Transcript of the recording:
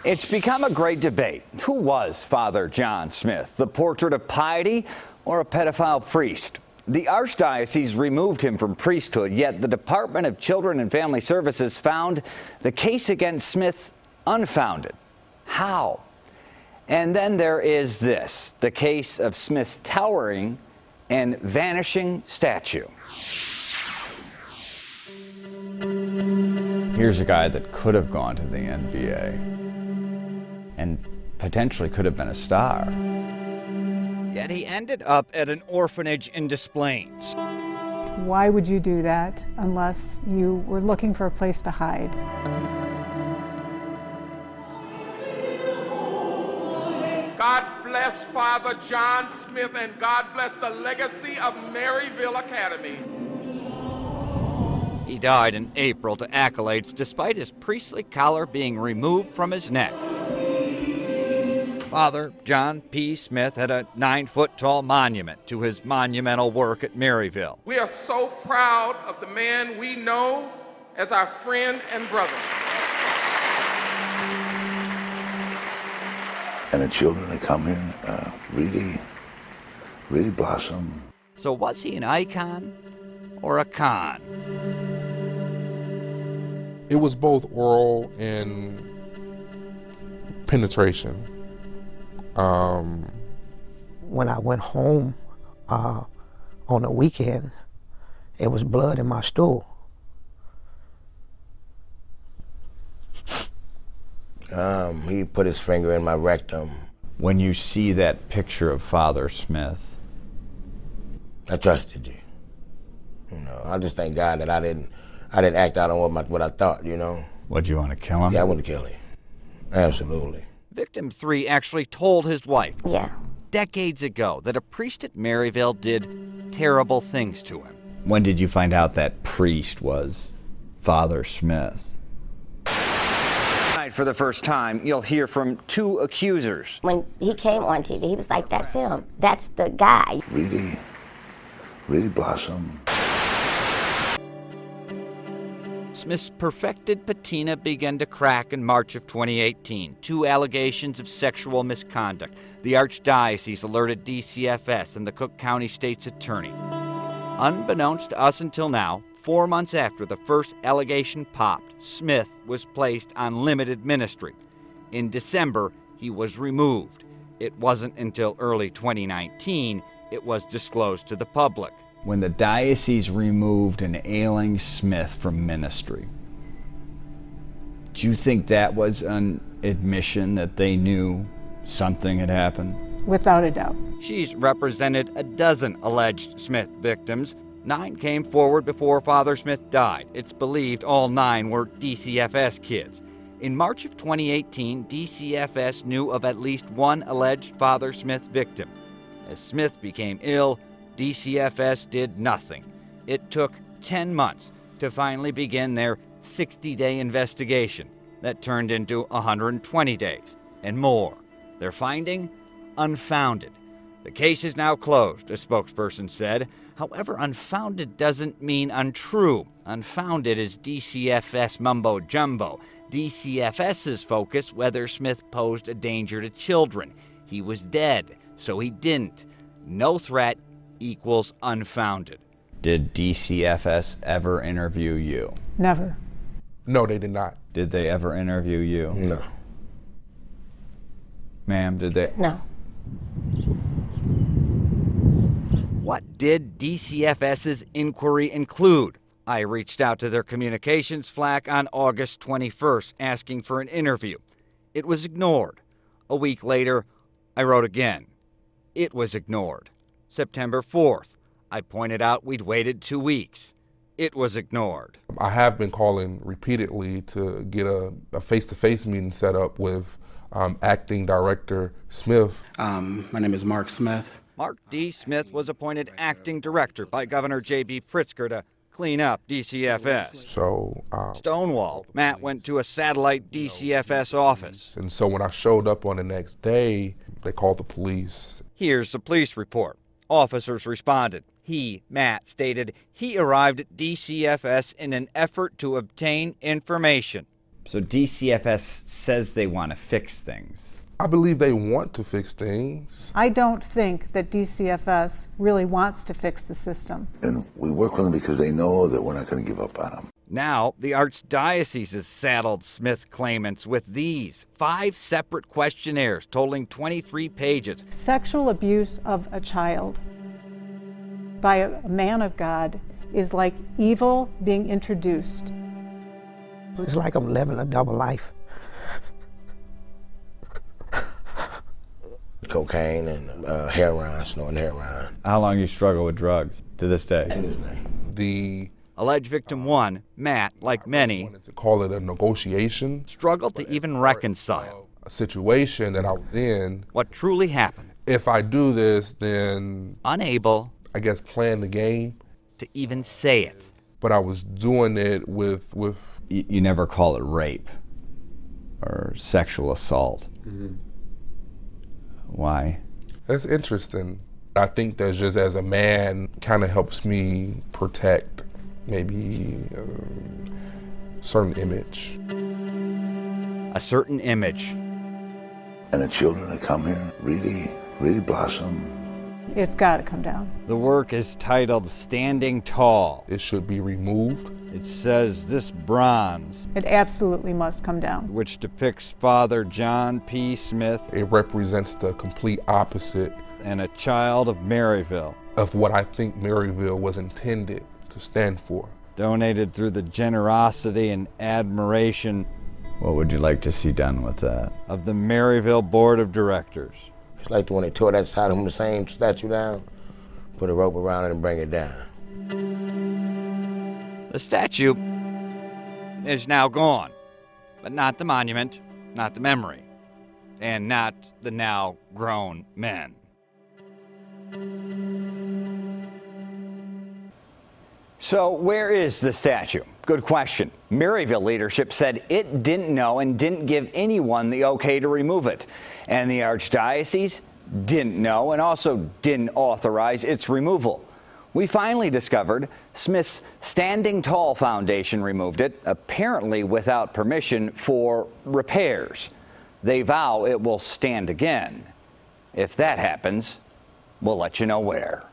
It's become a great debate. Who was Father John Smyth? The portrait of piety or a pedophile priest? The Archdiocese removed him from priesthood, yet the Department of Children and Family Services found the case against Smyth unfounded. How? And then there is this, the case of Smyth's towering and vanishing statue. Here's a guy that could have gone to the NBA and potentially could have been a star. Yet he ended up at an orphanage in Des Plaines. Why would you do that unless you were looking for a place to hide? God bless Father John Smyth, and God bless the legacy of Maryville Academy. He died in April to accolades despite his priestly collar being removed from his neck. Father John P. Smyth had a 9-foot-tall monument to his monumental work at Maryville. We are so proud of the man we know as our friend and brother. And the children that come here really blossom. So was he an icon or a con? It was both oral and penetration. When I went home on the weekend, it was blood in my stool. He put his finger in my rectum. When you see that picture of Father Smyth, I trusted you. You know, I just thank God that I didn't act out on what I thought, you know. would you want to kill him? Yeah, I wanted to kill him. Absolutely. Victim 3 actually told his wife Yeah. decades ago that a priest at Maryville did terrible things to him. When did you find out that priest was Father Smyth? Tonight, for the first time, you'll hear from 2 accusers. When he came on TV, he was like, that's him. That's the guy. Really blossom. Smyth's perfected patina began to crack in March of 2018. 2 allegations of sexual misconduct. The Archdiocese alerted DCFS and the Cook County State's Attorney. Unbeknownst to us until now, 4 months after the first allegation popped, Smyth was placed on limited ministry. In December, he was removed. It wasn't until early 2019 it was disclosed to the public. When the diocese removed an ailing Smyth from ministry, do you think that was an admission that they knew something had happened? Without a doubt. She's represented a dozen alleged Smyth victims. 9 came forward before Father Smyth died. It's believed all 9 were DCFS kids. In March of 2018, DCFS knew of at least 1 alleged Father Smyth victim. As Smyth became ill, DCFS did nothing. It took 10 months to finally begin their 60-day investigation that turned into 120 days and more. Their finding? Unfounded. The case is now closed, a spokesperson said. However, unfounded doesn't mean untrue. Unfounded is DCFS mumbo-jumbo. DCFS's focus whether Smyth posed a danger to children. He was dead, so he didn't. No threat equals unfounded. Did DCFS ever interview you? Never. No, they did not. Did they ever interview you? No. Ma'am, did they? No. What did DCFS's inquiry include? I reached out to their communications flack on August 21st asking for an interview. It was ignored. A week later, I wrote again. It was ignored. September 4th, I pointed out we'd waited 2 weeks. It was ignored. I have been calling repeatedly to get a face-to-face meeting set up with acting director Smyth. My name is Mark Smyth. Mark D. Smyth was appointed acting director by Governor J.B. Pritzker to clean up DCFS. So Stonewall. Matt went to a satellite DCFS office. And so when I showed up on the next day, they called the police. Here's the police report. Officers responded. He, Matt, stated he arrived at DCFS in an effort to obtain information. So DCFS says they want to fix things. I believe they want to fix things. I don't think that DCFS really wants to fix the system. And we work with them because they know that we're not going to give up on them. Now, the Archdiocese has saddled Smyth claimants with these 5 separate questionnaires totaling 23 pages. Sexual abuse of a child by a man of God is like evil being introduced. It's like I'm living a double life. Cocaine and heroin, snorting heroin. How long you struggle with drugs to this day? The Alleged victim 1, Matt, like many, wanted to call it a negotiation. struggled to even reconcile A situation that I was in. what truly happened. If I do this, then Unable, I guess playing the game. to even say it. But I was doing it with You never call it rape or sexual assault. Why? That's interesting. I think that just as a man kind of helps me protect maybe a certain image. A certain image. And the children that come here really, really blossom. It's got to come down. The work is titled Standing Tall. It should be removed. It says this bronze, It absolutely must come down. which depicts Father John P. Smyth It represents the complete opposite and a child of Maryville, of what I think Maryville was intended to stand for. donated through the generosity and admiration. What would you like to see done with that? Of the Maryville Board of Directors. It's like when they tore that side of the same statue down, put a rope around it and bring it down. The statue is now gone, but not the monument, not the memory, and not the now grown men. So where is the statue? Good question. Maryville leadership said it didn't know and didn't give anyone the okay to remove it. And the Archdiocese didn't know and also didn't authorize its removal. We finally discovered Smyth's Standing Tall Foundation removed it, apparently without permission, for repairs. They vow it will stand again. If that happens, we'll let you know where.